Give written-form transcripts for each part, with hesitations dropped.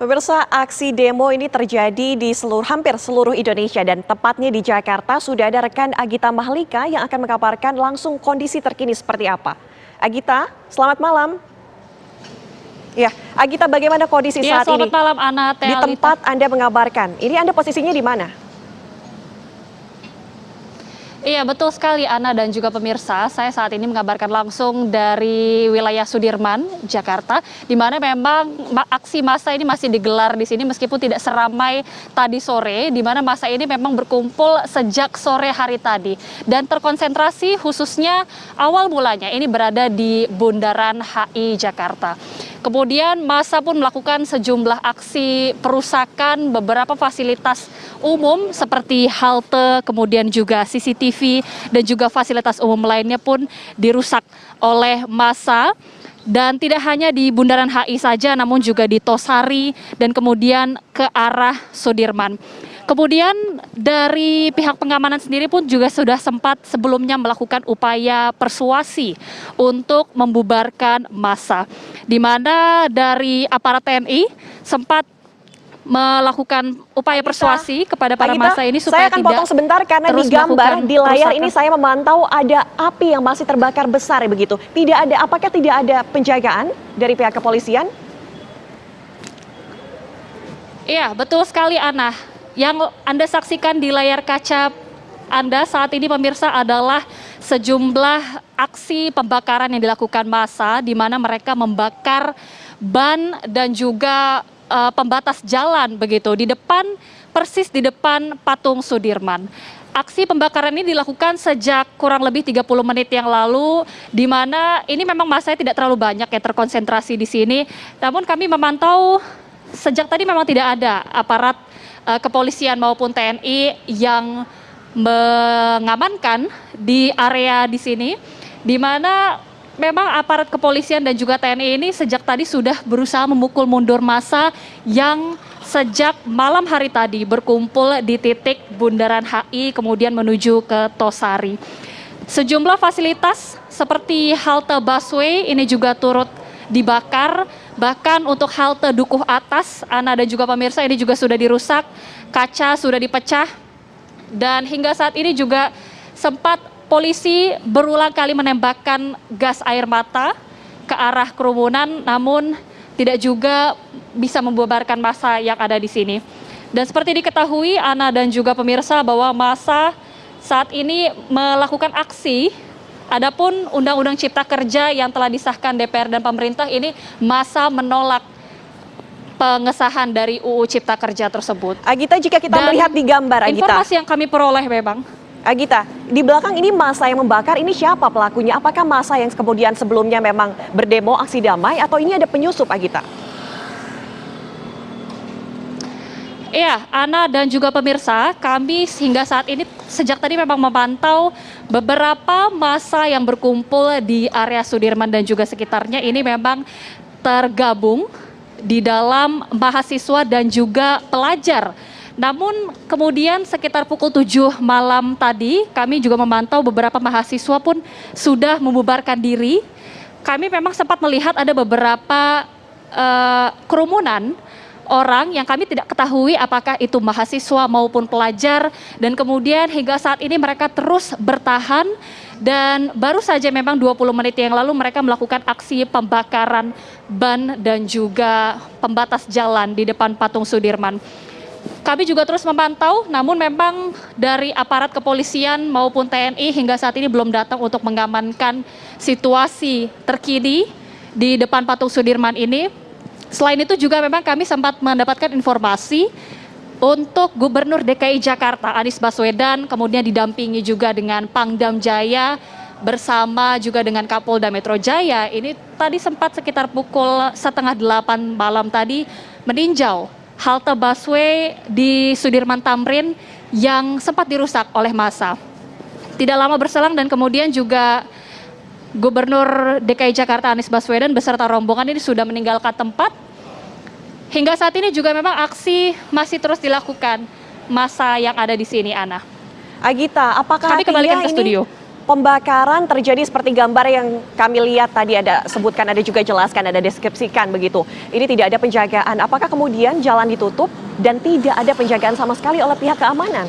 Pemirsa, aksi demo ini terjadi di hampir seluruh Indonesia dan tepatnya di Jakarta sudah ada rekan Agita Mahlika yang akan mengabarkan langsung kondisi terkini seperti apa. Agita, selamat malam. Ya, Agita, bagaimana kondisi saat ini? Selamat malam, Ana, di tempat Anda mengabarkan. Ini Anda posisinya di mana? Iya, betul sekali, Ana dan juga pemirsa. Saya saat ini mengabarkan langsung dari wilayah Sudirman, Jakarta, di mana memang aksi massa ini masih digelar di sini meskipun tidak seramai tadi sore, di mana massa ini memang berkumpul sejak sore hari tadi dan terkonsentrasi khususnya awal mulanya ini berada di Bundaran HI Jakarta. Kemudian massa pun melakukan sejumlah aksi perusakan beberapa fasilitas umum seperti halte, kemudian juga CCTV dan juga fasilitas umum lainnya pun dirusak oleh massa. Dan tidak hanya di Bundaran HI saja, namun juga di Tosari dan kemudian ke arah Sudirman. Kemudian dari pihak pengamanan sendiri pun juga sudah sempat sebelumnya melakukan upaya persuasi untuk membubarkan massa. Di mana dari aparat TNI sempat melakukan upaya persuasi kepada para massa ini supaya saya akan potong sebentar karena di gambar di layar ini saya memantau ada api yang masih terbakar besar begitu. Apakah tidak ada penjagaan dari pihak kepolisian? Iya, betul sekali, Ana. Yang Anda saksikan di layar kaca Anda saat ini pemirsa adalah sejumlah aksi pembakaran yang dilakukan massa di mana mereka membakar ban dan juga pembatas jalan begitu di depan, persis di depan patung Sudirman. Aksi pembakaran ini dilakukan sejak kurang lebih 30 menit yang lalu, di mana ini memang massa tidak terlalu banyak yang terkonsentrasi di sini. Namun kami memantau sejak tadi memang tidak ada aparat kepolisian maupun TNI yang mengamankan di area di sini, di mana memang aparat kepolisian dan juga TNI ini sejak tadi sudah berusaha memukul mundur massa yang sejak malam hari tadi berkumpul di titik Bundaran HI kemudian menuju ke Tosari. Sejumlah fasilitas seperti halte busway ini juga turut dibakar, bahkan untuk halte Dukuh Atas, Ana dan juga pemirsa, ini juga sudah dirusak, kaca sudah dipecah, dan hingga saat ini juga sempat polisi berulang kali menembakkan gas air mata ke arah kerumunan, namun tidak juga bisa membubarkan massa yang ada di sini. Dan seperti diketahui Ana dan juga pemirsa bahwa massa saat ini melakukan aksi. Adapun Undang-Undang Cipta Kerja yang telah disahkan DPR dan pemerintah ini massa menolak pengesahan dari UU Cipta Kerja tersebut. Agita, jika kita melihat di gambar, Agita, informasi yang kami peroleh memang. Agita, di belakang ini massa yang membakar, ini siapa pelakunya? Apakah massa yang kemudian sebelumnya memang berdemo aksi damai atau ini ada penyusup, Agita? Iya, Ana dan juga pemirsa, kami hingga saat ini sejak tadi memang memantau beberapa massa yang berkumpul di area Sudirman dan juga sekitarnya ini memang tergabung di dalam mahasiswa dan juga pelajar. Namun kemudian sekitar pukul 7 malam tadi kami juga memantau beberapa mahasiswa pun sudah membubarkan diri. Kami memang sempat melihat ada beberapa kerumunan orang yang kami tidak ketahui apakah itu mahasiswa maupun pelajar, dan kemudian hingga saat ini mereka terus bertahan dan baru saja memang 20 menit yang lalu mereka melakukan aksi pembakaran ban dan juga pembatas jalan di depan patung Sudirman. Kami juga terus memantau, namun memang dari aparat kepolisian maupun TNI hingga saat ini belum datang untuk mengamankan situasi terkini di depan patung Sudirman ini. Selain itu juga memang kami sempat mendapatkan informasi untuk Gubernur DKI Jakarta Anies Baswedan kemudian didampingi juga dengan Pangdam Jaya bersama juga dengan Kapolda Metro Jaya. Ini tadi sempat sekitar pukul 7:30 malam tadi meninjau halte busway di Sudirman Tamrin yang sempat dirusak oleh massa. Tidak lama berselang dan kemudian juga Gubernur DKI Jakarta Anies Baswedan beserta rombongan ini sudah meninggalkan tempat. Hingga saat ini juga memang aksi masih terus dilakukan massa yang ada di sini, Ana. Agita, apakah kami kembalikan ke studio? pembakaran terjadi seperti gambar yang kami lihat tadi, ada sebutkan, ada juga jelaskan, ada deskripsikan begitu. Ini tidak ada penjagaan. Apakah kemudian jalan ditutup dan tidak ada penjagaan sama sekali oleh pihak keamanan?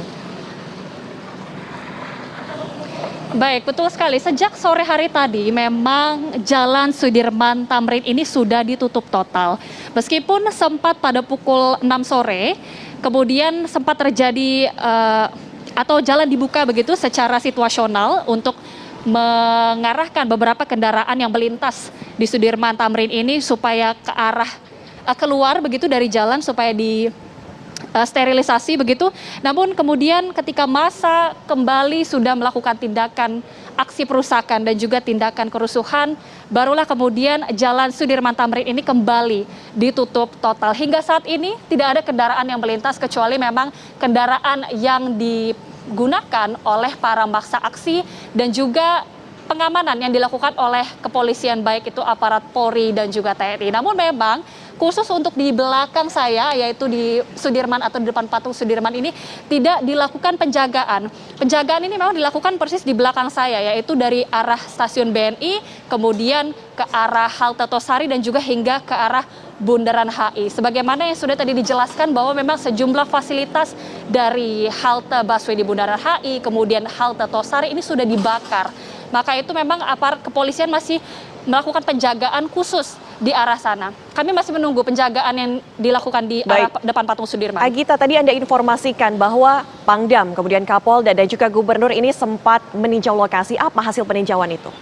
Baik, betul sekali. Sejak sore hari tadi memang Jalan Sudirman Tamrin ini sudah ditutup total. Meskipun sempat pada pukul 6 sore, kemudian sempat terjadi atau jalan dibuka begitu secara situasional untuk mengarahkan beberapa kendaraan yang melintas di Sudirman Tamrin ini supaya ke arah keluar begitu dari jalan supaya di sterilisasi begitu. Namun kemudian ketika massa kembali sudah melakukan tindakan aksi perusakan dan juga tindakan kerusuhan, barulah kemudian Jalan Sudirman Tamrin ini kembali ditutup total. Hingga saat ini tidak ada kendaraan yang melintas kecuali memang kendaraan yang digunakan oleh para massa aksi dan juga pengamanan yang dilakukan oleh kepolisian, baik itu aparat Polri dan juga TNI. Namun memang khusus untuk di belakang saya, yaitu di Sudirman atau di depan patung Sudirman ini tidak dilakukan penjagaan. Penjagaan ini memang dilakukan persis di belakang saya, yaitu dari arah stasiun BNI, kemudian ke arah halte Tosari dan juga hingga ke arah Bundaran HI. Sebagaimana yang sudah tadi dijelaskan bahwa memang sejumlah fasilitas dari halte busway di Bundaran HI, kemudian halte Tosari ini sudah dibakar. Maka itu memang aparat kepolisian masih melakukan penjagaan khusus di arah sana. Kami masih menunggu penjagaan yang dilakukan di arah depan patung Sudirman. Agita, tadi Anda informasikan bahwa Pangdam, kemudian Kapolda dan juga Gubernur ini sempat meninjau lokasi. Apa hasil peninjauan itu?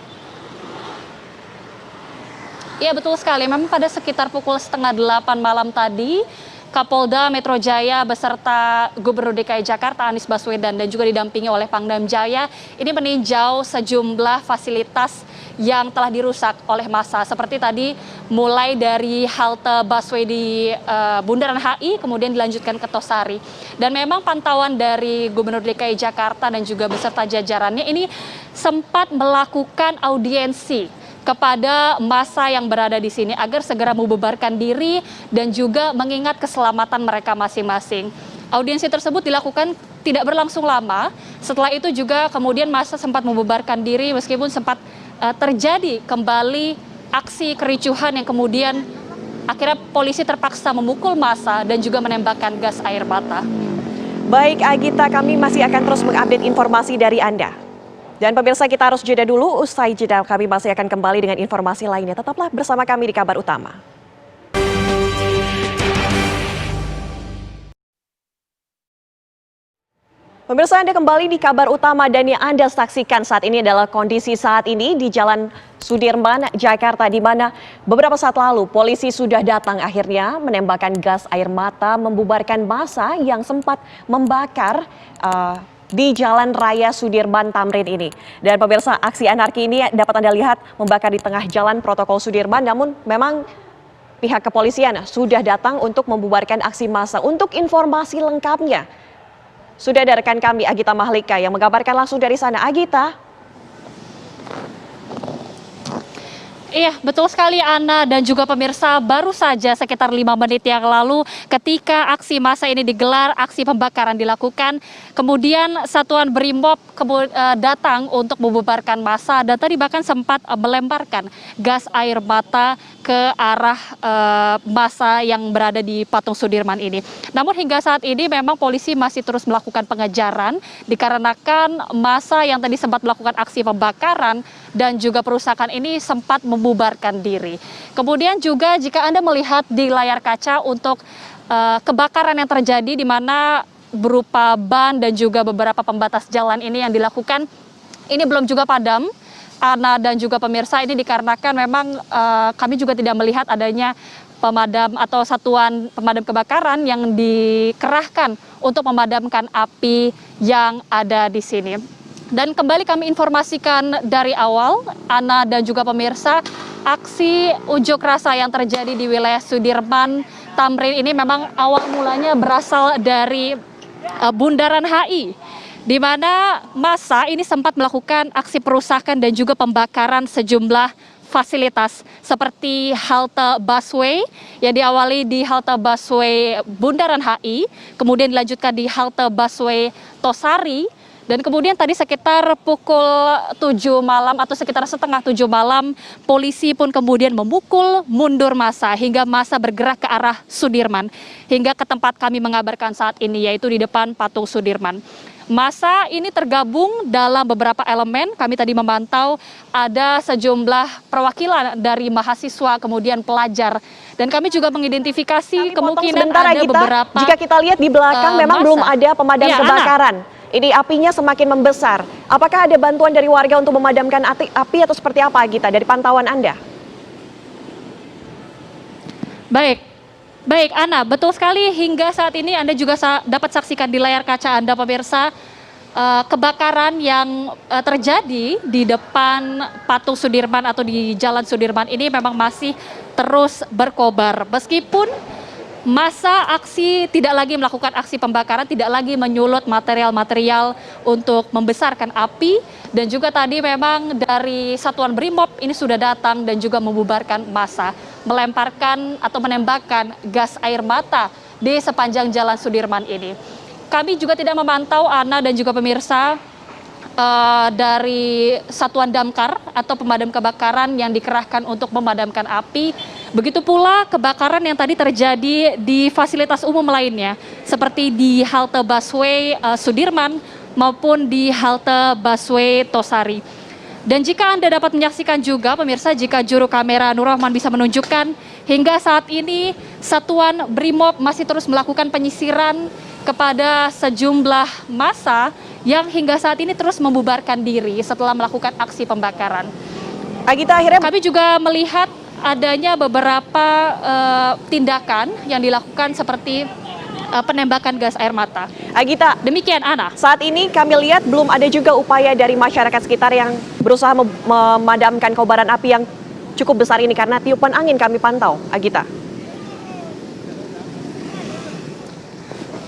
Iya, betul sekali. Memang pada sekitar pukul 7:30 malam tadi, Kapolda Metro Jaya beserta Gubernur DKI Jakarta Anies Baswedan dan juga didampingi oleh Pangdam Jaya ini meninjau sejumlah fasilitas yang telah dirusak oleh massa, seperti tadi mulai dari halte busway di Bundaran HI kemudian dilanjutkan ke Tosari. Dan memang pantauan dari Gubernur DKI Jakarta dan juga beserta jajarannya ini sempat melakukan audiensi kepada massa yang berada di sini agar segera membubarkan diri dan juga mengingat keselamatan mereka masing-masing. Audiensi tersebut dilakukan tidak berlangsung lama. Setelah itu juga kemudian massa sempat membubarkan diri meskipun sempat terjadi kembali aksi kericuhan yang kemudian akhirnya polisi terpaksa memukul massa dan juga menembakkan gas air mata. Baik Agita, kami masih akan terus mengupdate informasi dari Anda. Dan pemirsa, kita harus jeda dulu. Usai jeda kami masih akan kembali dengan informasi lainnya. Tetaplah bersama kami di Kabar Utama. Pemirsa, Anda kembali di Kabar Utama dan yang Anda saksikan saat ini adalah kondisi saat ini di Jalan Sudirman, Jakarta, di mana beberapa saat lalu polisi sudah datang akhirnya menembakkan gas air mata membubarkan massa yang sempat membakar di Jalan Raya Sudirman Tamrin ini. Dan pemirsa, aksi anarki ini dapat Anda lihat membakar di tengah jalan protokol Sudirman, namun memang pihak kepolisian sudah datang untuk membubarkan aksi massa. Untuk informasi lengkapnya, sudah ada rekan kami Agita Mahlika yang mengabarkan langsung dari sana. Agita. Iya, betul sekali Ana dan juga pemirsa, baru saja sekitar 5 menit yang lalu ketika aksi massa ini digelar, aksi pembakaran dilakukan, kemudian Satuan Brimob datang untuk membubarkan massa dan tadi bahkan sempat melemparkan gas air mata ke arah massa yang berada di patung Sudirman ini. Namun hingga saat ini memang polisi masih terus melakukan pengejaran dikarenakan massa yang tadi sempat melakukan aksi pembakaran dan juga perusakan ini sempat membubarkan diri. Kemudian juga jika Anda melihat di layar kaca untuk kebakaran yang terjadi di mana berupa ban dan juga beberapa pembatas jalan ini yang dilakukan, ini belum juga padam. Ana dan juga pemirsa, ini dikarenakan memang kami juga tidak melihat adanya pemadam atau satuan pemadam kebakaran yang dikerahkan untuk memadamkan api yang ada di sini. Dan kembali kami informasikan dari awal, Ana dan juga pemirsa, aksi unjuk rasa yang terjadi di wilayah Sudirman Tamrin ini memang awal mulanya berasal dari Bundaran HI, di mana massa ini sempat melakukan aksi perusakan dan juga pembakaran sejumlah fasilitas seperti halte busway yang diawali di halte busway Bundaran HI, kemudian dilanjutkan di halte busway Tosari, Dan kemudian tadi sekitar pukul 7 malam atau sekitar setengah 7 malam, polisi pun kemudian memukul mundur massa hingga massa bergerak ke arah Sudirman. Hingga ke tempat kami mengabarkan saat ini, yaitu di depan patung Sudirman. Massa ini tergabung dalam beberapa elemen. Kami tadi memantau ada sejumlah perwakilan dari mahasiswa, kemudian pelajar. Dan kami juga mengidentifikasi kemungkinan ada beberapa. Jika kita lihat di belakang memang belum ada pemadam kebakaran. Ini apinya semakin membesar. Apakah ada bantuan dari warga untuk memadamkan api atau seperti apa, Gita, dari pantauan Anda? Baik, Ana, betul sekali. Hingga saat ini Anda juga dapat saksikan di layar kaca Anda, pemirsa, kebakaran yang terjadi di depan patung Sudirman atau di Jalan Sudirman ini memang masih terus berkobar. Meskipun masa aksi tidak lagi melakukan aksi pembakaran, tidak lagi menyulut material-material untuk membesarkan api, dan juga tadi memang dari Satuan Brimob ini sudah datang dan juga membubarkan massa, melemparkan atau menembakkan gas air mata di sepanjang Jalan Sudirman ini. Kami juga tidak memantau, Ana dan juga pemirsa, dari Satuan Damkar atau pemadam kebakaran yang dikerahkan untuk memadamkan api. Begitu pula kebakaran yang tadi terjadi di fasilitas umum lainnya, seperti di halte busway Sudirman maupun di halte busway Tosari. Dan jika Anda dapat menyaksikan juga, pemirsa, jika juru kamera Nur Rahman bisa menunjukkan, hingga saat ini Satuan Brimob masih terus melakukan penyisiran kepada sejumlah massa yang hingga saat ini terus membubarkan diri setelah melakukan aksi pembakaran. Agita, akhirnya kami juga melihat adanya beberapa tindakan yang dilakukan seperti penembakan gas air mata. Agita, demikian, Ana. Saat ini kami lihat belum ada juga upaya dari masyarakat sekitar yang berusaha memadamkan kobaran api yang cukup besar ini karena tiupan angin kami pantau, Agita.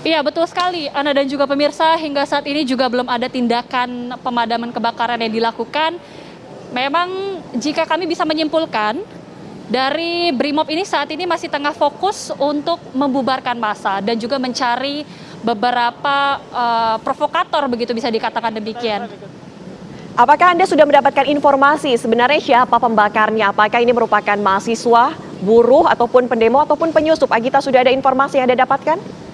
Iya, betul sekali, Ana dan juga pemirsa, hingga saat ini juga belum ada tindakan pemadaman kebakaran yang dilakukan. Memang jika kami bisa menyimpulkan, dari Brimob ini saat ini masih tengah fokus untuk membubarkan massa dan juga mencari beberapa provokator, begitu bisa dikatakan demikian. Apakah Anda sudah mendapatkan informasi sebenarnya siapa pembakarnya? Apakah ini merupakan mahasiswa, buruh, ataupun pendemo, ataupun penyusup? Agita, sudah ada informasi yang Anda dapatkan?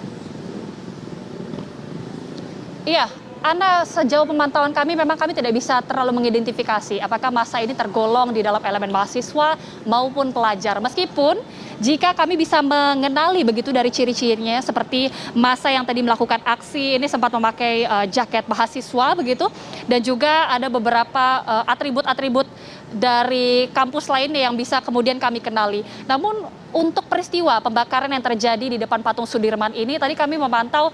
Iya, Ana, sejauh pemantauan kami memang kami tidak bisa terlalu mengidentifikasi apakah massa ini tergolong di dalam elemen mahasiswa maupun pelajar. Meskipun jika kami bisa mengenali begitu dari ciri-cirinya, seperti massa yang tadi melakukan aksi ini sempat memakai jaket mahasiswa begitu, dan juga ada beberapa atribut-atribut dari kampus lainnya yang bisa kemudian kami kenali. Namun untuk peristiwa pembakaran yang terjadi di depan patung Sudirman ini, tadi kami memantau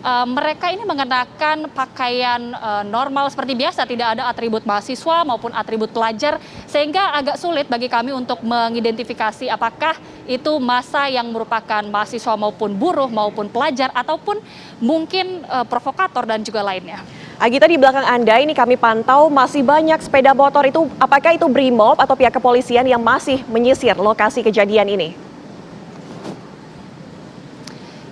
mereka ini mengenakan pakaian normal seperti biasa, tidak ada atribut mahasiswa maupun atribut pelajar, sehingga agak sulit bagi kami untuk mengidentifikasi apakah itu massa yang merupakan mahasiswa maupun buruh maupun pelajar ataupun mungkin provokator dan juga lainnya. Agita, di belakang Anda ini kami pantau masih banyak sepeda motor itu. Apakah itu Brimob atau pihak kepolisian yang masih menyisir lokasi kejadian ini?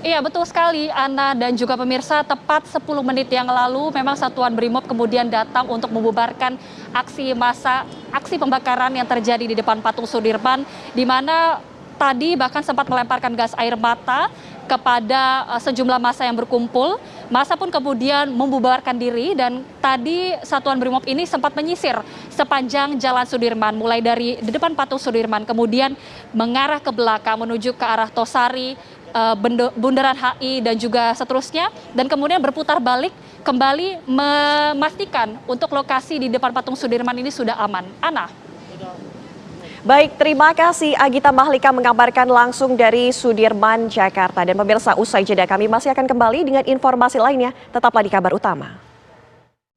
Iya, betul sekali, Ana dan juga pemirsa. Tepat 10 menit yang lalu memang Satuan Brimob kemudian datang untuk membubarkan aksi massa, aksi pembakaran yang terjadi di depan patung Sudirman, di mana tadi bahkan sempat melemparkan gas air mata kepada sejumlah massa yang berkumpul. Massa pun kemudian membubarkan diri, dan tadi Satuan Brimob ini sempat menyisir sepanjang Jalan Sudirman, mulai dari di depan patung Sudirman, kemudian mengarah ke belakang menuju ke arah Tosari, Bundaran HI, dan juga seterusnya, dan kemudian berputar balik kembali memastikan untuk lokasi di depan patung Sudirman ini sudah aman. Ana. Baik, terima kasih Agita Mahlika mengabarkan langsung dari Sudirman, Jakarta. Dan pemirsa, usai jeda kami masih akan kembali dengan informasi lainnya. Tetaplah di Kabar Utama.